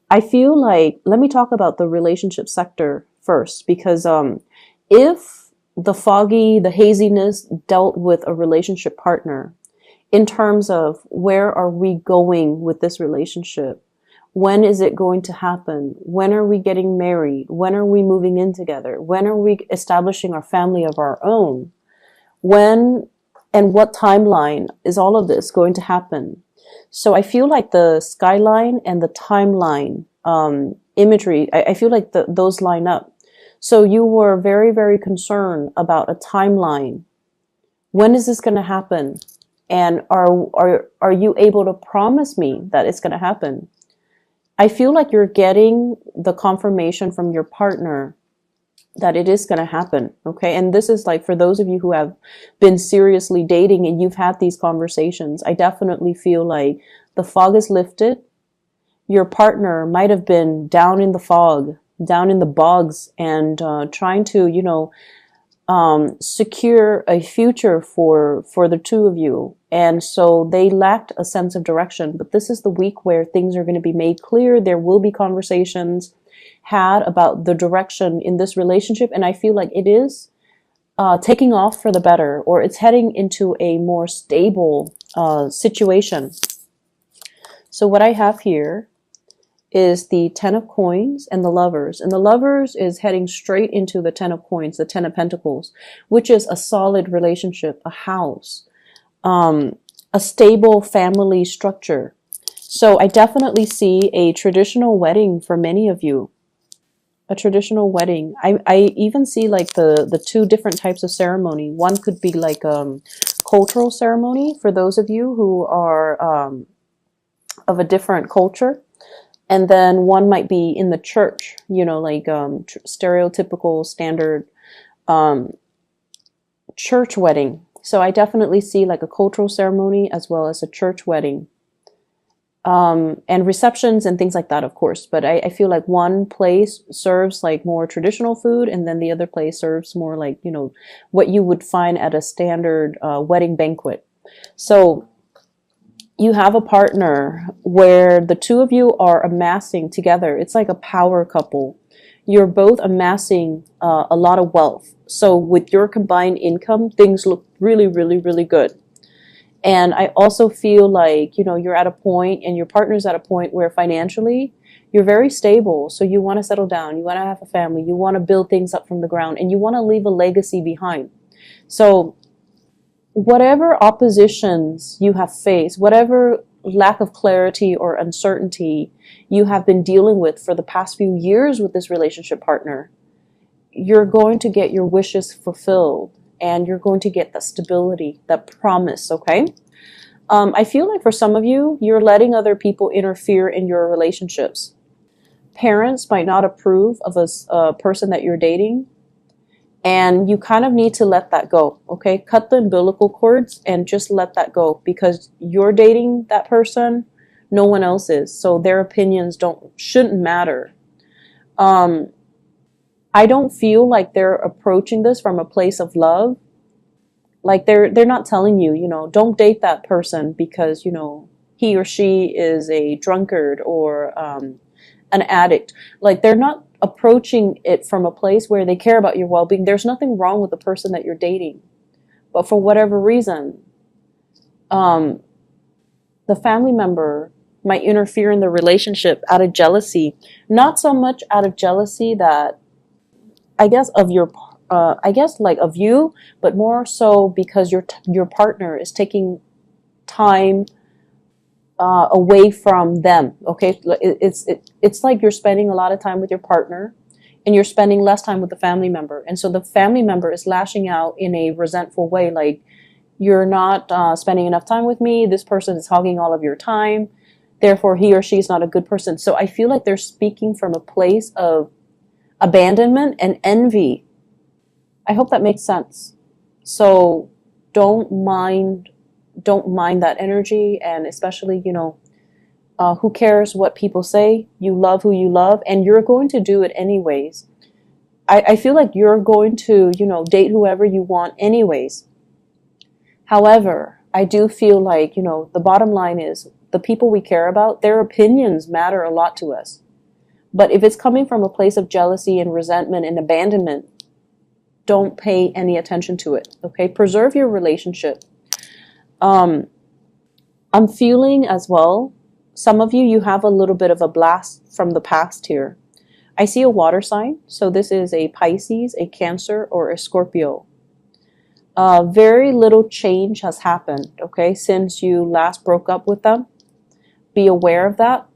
I feel like, let me talk about the relationship sector first, because if the foggy, the haziness dealt with a relationship partner in terms of where are we going with this relationship? When is it going to happen? When are we getting married? When are we moving in together? When are we establishing our family of our own? When and what timeline is all of this going to happen? So I feel like the skyline and the timeline imagery, I feel like those line up. So you were very, very concerned about a timeline. When is this going to happen? And are you able to promise me that it's going to happen? I feel like you're getting the confirmation from your partner that it is going to happen. Okay. And this is like for those of you who have been seriously dating and you've had these conversations, I definitely feel like the fog is lifted. Your partner might have been down in the fog, down in the bogs, and trying to, secure a future for the two of you. And so they lacked a sense of direction. But this is the week where things are going to be made clear. There will be conversations had about the direction in this relationship. And I feel like it is taking off for the better, or it's heading into a more stable situation. So what I have here is the Ten of Coins and the Lovers. And the Lovers is heading straight into the Ten of Coins, the Ten of Pentacles, which is a solid relationship, a house, a stable family structure. So I definitely see a traditional wedding for many of you. A traditional wedding. I even see like the two different types of ceremony. One could be like cultural ceremony for those of you who are of a different culture. And then one might be in the church, like stereotypical standard church wedding. So I definitely see like a cultural ceremony as well as a church wedding. And receptions and things like that, of course. But I feel like one place serves like more traditional food, and then the other place serves more like, what you would find at a standard wedding banquet. So you have a partner where the two of you are amassing together. It's like a power couple. You're both amassing a lot of wealth. So with your combined income, things look really, really, really good. And I also feel like, you're at a point and your partner's at a point where financially you're very stable. So you want to settle down. You want to have a family. You want to build things up from the ground, and you want to leave a legacy behind. So whatever oppositions you have faced, whatever lack of clarity or uncertainty you have been dealing with for the past few years with this relationship partner, you're going to get your wishes fulfilled, and you're going to get that stability, that promise, okay? I feel like for some of you, you're letting other people interfere in your relationships. Parents might not approve of a person that you're dating, and you kind of need to let that go, okay? Cut the umbilical cords and just let that go, because you're dating that person, no one else is. So their opinions shouldn't matter. I don't feel like they're approaching this from a place of love. Like they're not telling you, don't date that person because, he or she is a drunkard or an addict. Like they're not approaching it from a place where they care about your well-being. There's nothing wrong with the person that you're dating. But for whatever reason, the family member might interfere in the relationship out of jealousy. Not so much out of jealousy that, I guess, of your of you, but more so because your partner is taking time away from them. Okay, it's like you're spending a lot of time with your partner, and you're spending less time with the family member, and so the family member is lashing out in a resentful way, like you're not spending enough time with me. This person is hogging all of your time. Therefore, he or she is not a good person. So I feel like they're speaking from a place of abandonment and envy. I hope that makes sense. So don't mind that energy, and especially, who cares what people say? You love who you love, and you're going to do it anyways. I feel like you're going to, date whoever you want anyways. However, I do feel like, the bottom line is the people we care about, their opinions matter a lot to us. But if it's coming from a place of jealousy and resentment and abandonment, don't pay any attention to it. Okay, preserve your relationship. um I'm feeling as well, some of you, you have a little bit of a blast from the past here. I see a water sign, so this is a Pisces, a Cancer, or a Scorpio. Very little change has happened, okay, since you last broke up with them. Be aware of that.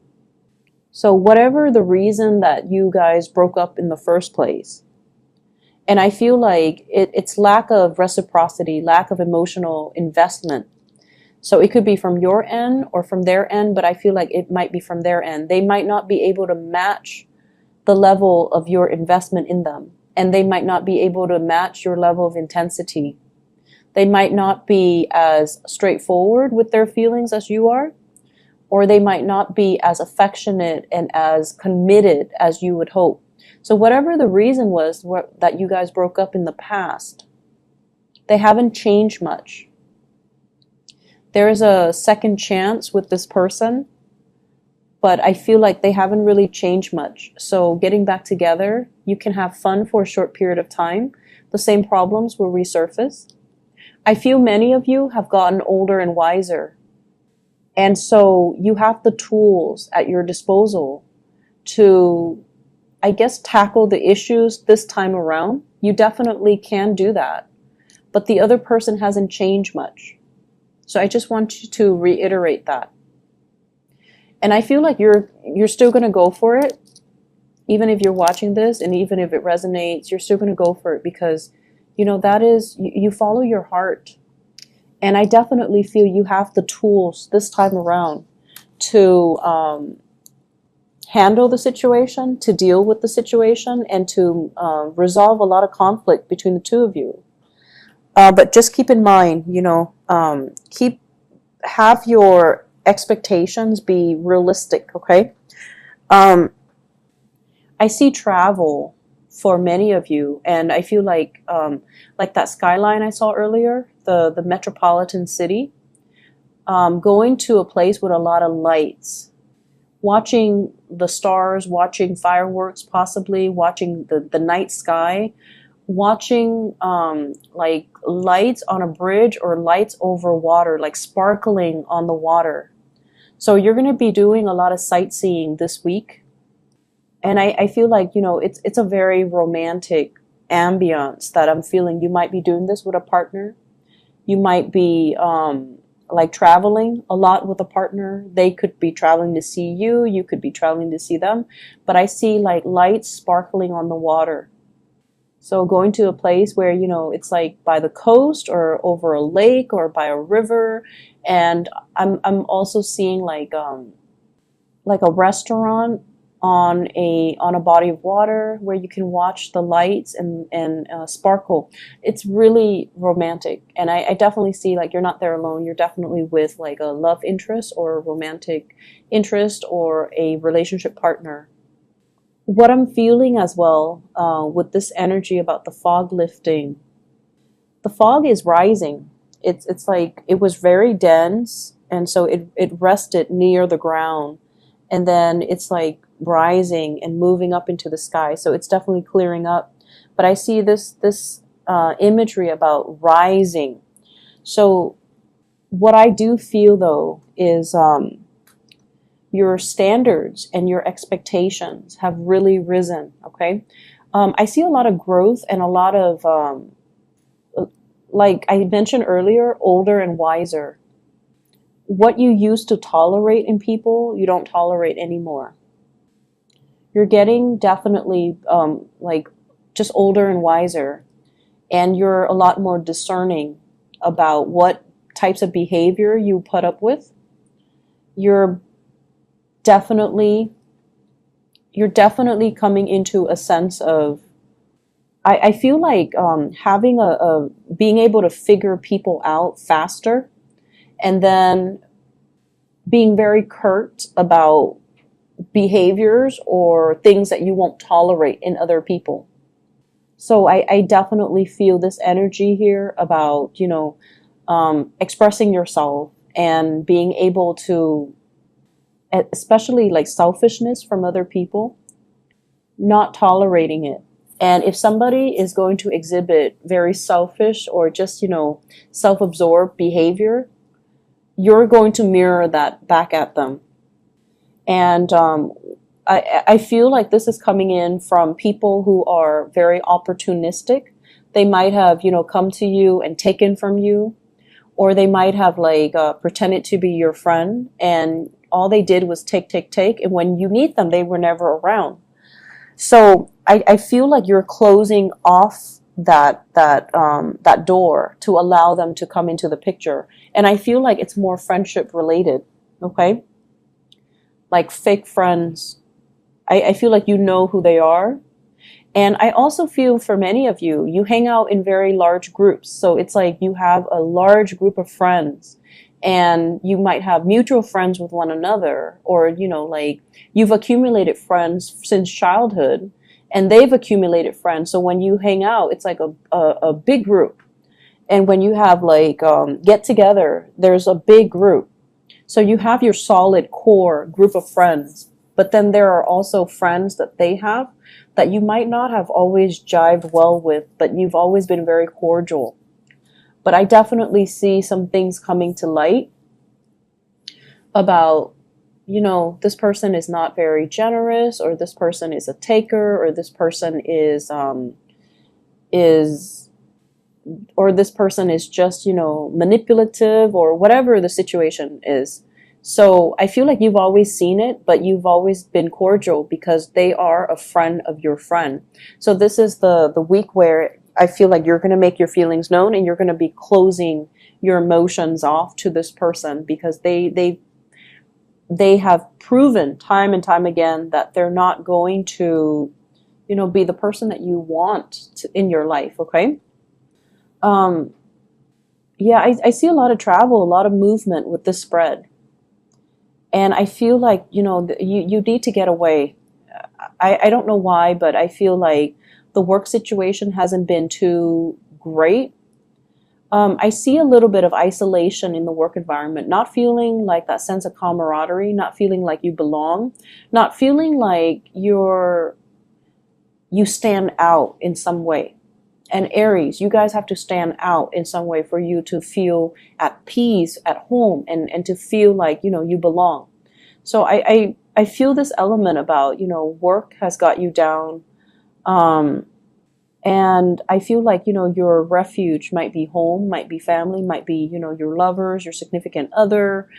So whatever the reason that you guys broke up in the first place, and I feel like it's lack of reciprocity, lack of emotional investment. So it could be from your end or from their end, but I feel like it might be from their end. They might not be able to match the level of your investment in them, and they might not be able to match your level of intensity. They might not be as straightforward with their feelings as you are, or they might not be as affectionate and as committed as you would hope. So whatever the reason was that you guys broke up in the past, they haven't changed much. There is a second chance with this person, but I feel like they haven't really changed much. So getting back together, you can have fun for a short period of time. The same problems will resurface. I feel many of you have gotten older and wiser. And so you have the tools at your disposal to, I guess, tackle the issues this time around. You definitely can do that. But the other person hasn't changed much. So I just want you to reiterate that. And I feel like you're still going to go for it. Even if you're watching this and even if it resonates, you're still going to go for it because, you know, that is, you follow your heart. And I definitely feel you have the tools this time around to handle the situation, to deal with the situation, and to resolve a lot of conflict between the two of you. But just keep in mind, you know, have your expectations be realistic, okay? I see travel for many of you, and I feel like that skyline I saw earlier, the metropolitan city, going to a place with a lot of lights, watching the stars, watching fireworks, possibly watching the night sky, watching like lights on a bridge or lights over water, like sparkling on the water. So you're going to be doing a lot of sightseeing this week. And I feel like, you know, it's a very romantic ambience that I'm feeling. You might be doing this with a partner. You might be like traveling a lot with a partner. They could be traveling to see you. You could be traveling to see them. But I see like lights sparkling on the water. So going to a place where, you know, it's like by the coast or over a lake or by a river. And I'm also seeing like a restaurant on a body of water where you can watch the lights and sparkle. It's really romantic. And I definitely see like you're not there alone. You're definitely with like a love interest or a romantic interest or a relationship partner. What I'm feeling as well with this energy about the fog lifting, the fog is rising. It's like it was very dense, and so it rested near the ground, and then it's like rising and moving up into the sky. So it's definitely clearing up. But I see this imagery about rising. So what I do feel though is your standards and your expectations have really risen, okay? I see a lot of growth and a lot of, like I mentioned earlier, older and wiser. What you used to tolerate in people, you don't tolerate anymore. You're getting definitely like just older and wiser, and you're a lot more discerning about what types of behavior you put up with. You're definitely coming into a sense of, I feel like having a being able to figure people out faster, and then being very curt about behaviors or things that you won't tolerate in other people. So I definitely feel this energy here about, you know, expressing yourself and being able to, especially like selfishness from other people. not tolerating it. And if somebody is going to exhibit very selfish or just, self-absorbed behavior, you're going to mirror that back at them. And I feel like this is coming in from people who are very opportunistic. They might have, come to you and taken from you, or they might have like pretended to be your friend, and all they did was take, take, take. And when you need them, they were never around. So I feel like you're closing off that door to allow them to come into the picture. And I feel like it's more friendship related. Okay. Like fake friends. I feel like you know who they are. And I also feel for many of you, you hang out in very large groups. So it's like you have a large group of friends, and you might have mutual friends with one another, or, like you've accumulated friends since childhood and they've accumulated friends. So when you hang out, it's like a big group. And when you have like get together, there's a big group. So you have your solid core group of friends. But then there are also friends that they have that you might not have always jived well with, but you've always been very cordial. But I definitely see some things coming to light about, this person is not very generous, or this person is a taker, or this person or this person is just, manipulative, or whatever the situation is. So I feel like you've always seen it, but you've always been cordial because they are a friend of your friend. So this is the week where I feel like you're going to make your feelings known, and you're going to be closing your emotions off to this person, because they have proven time and time again that they're not going to, be the person that you want in your life. Okay. Yeah, I see a lot of travel, a lot of movement with this spread. And I feel like, you need to get away. I don't know why, but I feel like the work situation hasn't been too great. I see a little bit of isolation in the work environment, not feeling like that sense of camaraderie, not feeling like you belong, not feeling like you stand out in some way. And Aries, you guys have to stand out in some way for you to feel at peace at home, and to feel like, you belong. So I feel this element about, work has got you down. And I feel like, your refuge might be home, might be family, might be, your lovers, your significant other,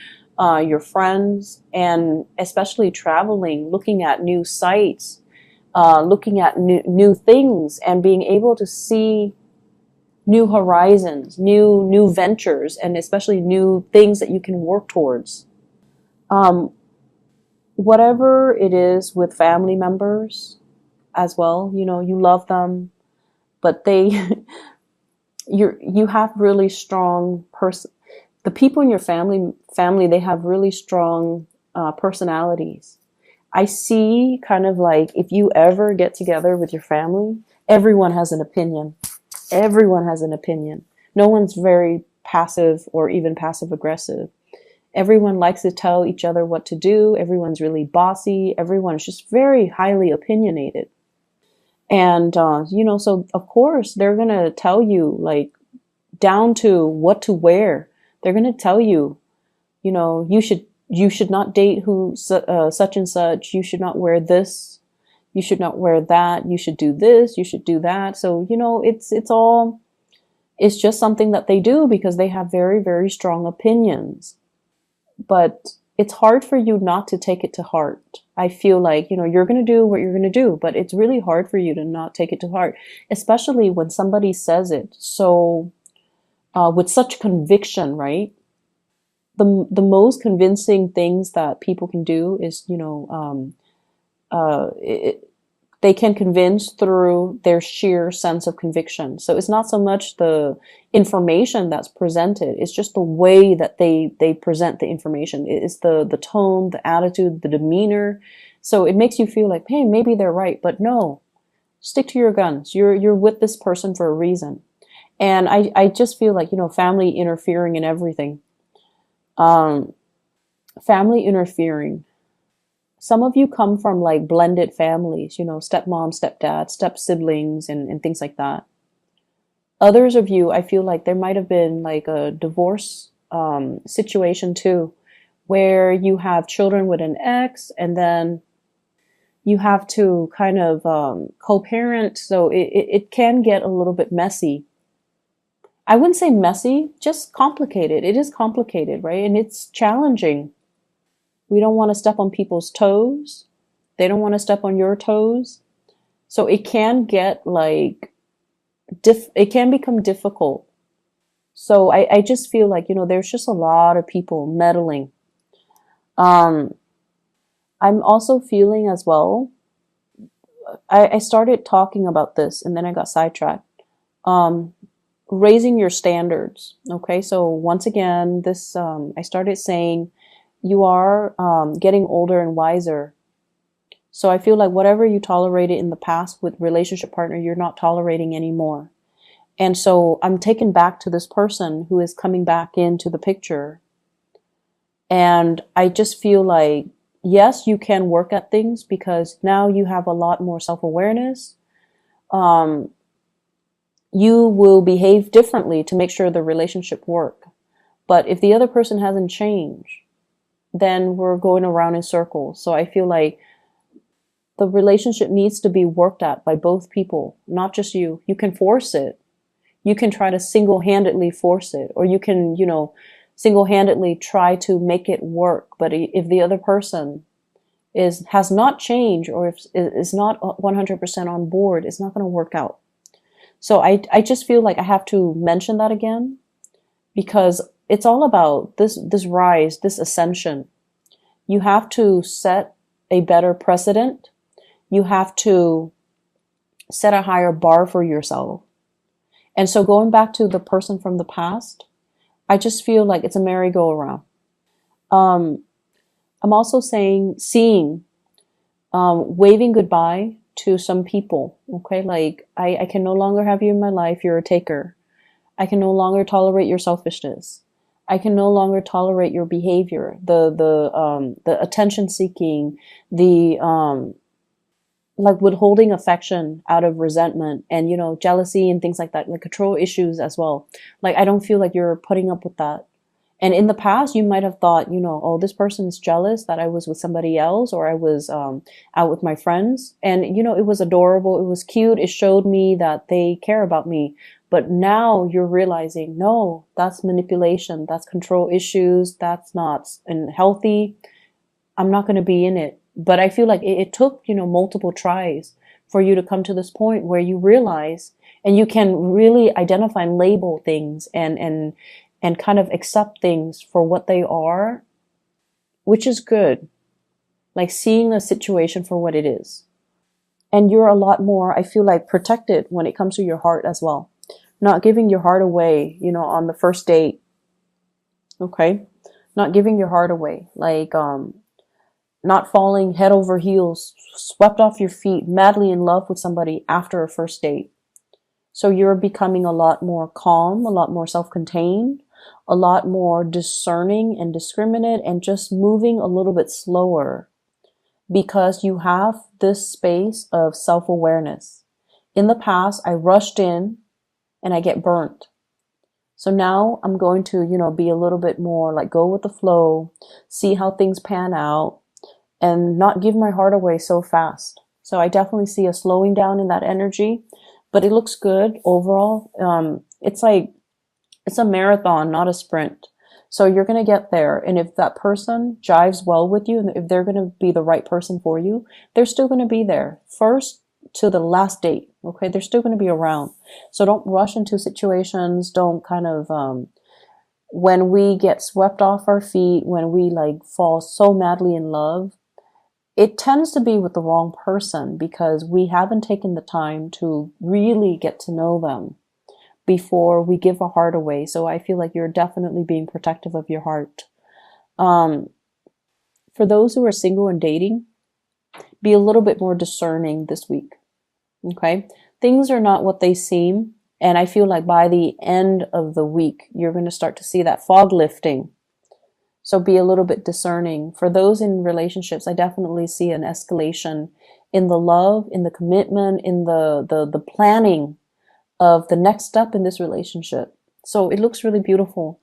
your friends, and especially traveling, looking at new sites, looking at new things, and being able to see new horizons, new ventures, and especially new things that you can work towards. Whatever it is with family members as well, you love them, but you have really strong the people in your family, they have really strong personalities. I see kind of like, if you ever get together with your family, everyone has an opinion. Everyone has an opinion. No one's very passive or even passive aggressive. Everyone likes to tell each other what to do. Everyone's really bossy. Everyone's just very highly opinionated. And, so of course they're going to tell you, like, down to what to wear. They're going to tell you, you should not date such and such. You should not wear this. You should not wear that. You should do this. You should do that. So, it's just something that they do because they have very, very strong opinions. But it's hard for you not to take it to heart. I feel like, you're going to do what you're going to do, but it's really hard for you to not take it to heart, especially when somebody says it so, with such conviction, right? The most convincing things that people can do is, they can convince through their sheer sense of conviction. So it's not so much the information that's presented, it's just the way that they present the information. It's the tone, the attitude, the demeanor. So it makes you feel like, hey, maybe they're right, but no, stick to your guns. You're with this person for a reason. And I just feel like, family interfering in everything. Family interfering. some of you come from like blended families, stepmom, stepdad, step siblings, and things like that. Others of you, I feel like there might have been like a divorce situation too, where you have children with an ex, and then you have to kind of co-parent. So it can get a little bit messy. I wouldn't say messy, just complicated. It is complicated, right? And it's challenging. We don't want to step on people's toes. They don't want to step on your toes. So it can get like, it can become difficult. So I just feel like, there's just a lot of people meddling. I'm also feeling as well, I started talking about this and then I got sidetracked. Raising your standards. Okay. So once again, this, I started saying you are, getting older and wiser. So I feel like whatever you tolerated in the past with relationship partner, you're not tolerating anymore. And so I'm taken back to this person who is coming back into the picture. And I just feel like, yes, you can work at things because now you have a lot more self-awareness. You will behave differently to make sure the relationship work. But if the other person hasn't changed, then we're going around in circles. So I feel like the relationship needs to be worked at by both people, not just you. You can force it. You can try to single-handedly force it, or you can, single-handedly try to make it work. But if the other person has not changed, or if is not 100% on board, it's not going to work out. So I just feel like I have to mention that again, because it's all about this rise, this ascension. You have to set a better precedent. You have to set a higher bar for yourself. And so going back to the person from the past, I just feel like it's a merry-go-round. I'm also seeing, waving goodbye to some people. Okay. Like I can no longer have you in my life. You're a taker. I can no longer tolerate your selfishness. I can no longer tolerate your behavior, the attention seeking, the, like withholding affection out of resentment and, jealousy and things like that, like control issues as well. Like, I don't feel like you're putting up with that. And in the past, you might have thought, oh, this person's jealous that I was with somebody else, or I was out with my friends. And, it was adorable. It was cute. It showed me that they care about me. But now you're realizing, no, that's manipulation. That's control issues. That's not healthy. I'm not going to be in it. But I feel like it took, multiple tries for you to come to this point where you realize, and you can really identify and label things and kind of accept things for what they are, which is good. Like seeing a situation for what it is. And you're a lot more, I feel like, protected when it comes to your heart as well. Not giving your heart away, on the first date. Okay? Not giving your heart away. Like, not falling head over heels, swept off your feet, madly in love with somebody after a first date. So you're becoming a lot more calm, a lot more self-contained, a lot more discerning and discriminate, and just moving a little bit slower because you have this space of self-awareness. In the past, I rushed in and I get burnt. So now I'm going to, be a little bit more like go with the flow, see how things pan out, and not give my heart away so fast. So I definitely see a slowing down in that energy, but it looks good overall. It's a marathon, not a sprint. So you're going to get there. And if that person jives well with you, and if they're going to be the right person for you, they're still going to be there first to the last date. Okay. They're still going to be around. So don't rush into situations. Don't kind of, when we get swept off our feet, when we like fall so madly in love, it tends to be with the wrong person because we haven't taken the time to really get to know them before we give our heart away. So I feel like you're definitely being protective of your heart. For those who are single and dating, be a little bit more discerning this week. Okay. Things are not what they seem. And I feel like by the end of the week, you're going to start to see that fog lifting. So be a little bit discerning. For those in relationships, I definitely see an escalation in the love, in the commitment, in the planning of the next step in this relationship. So it looks really beautiful.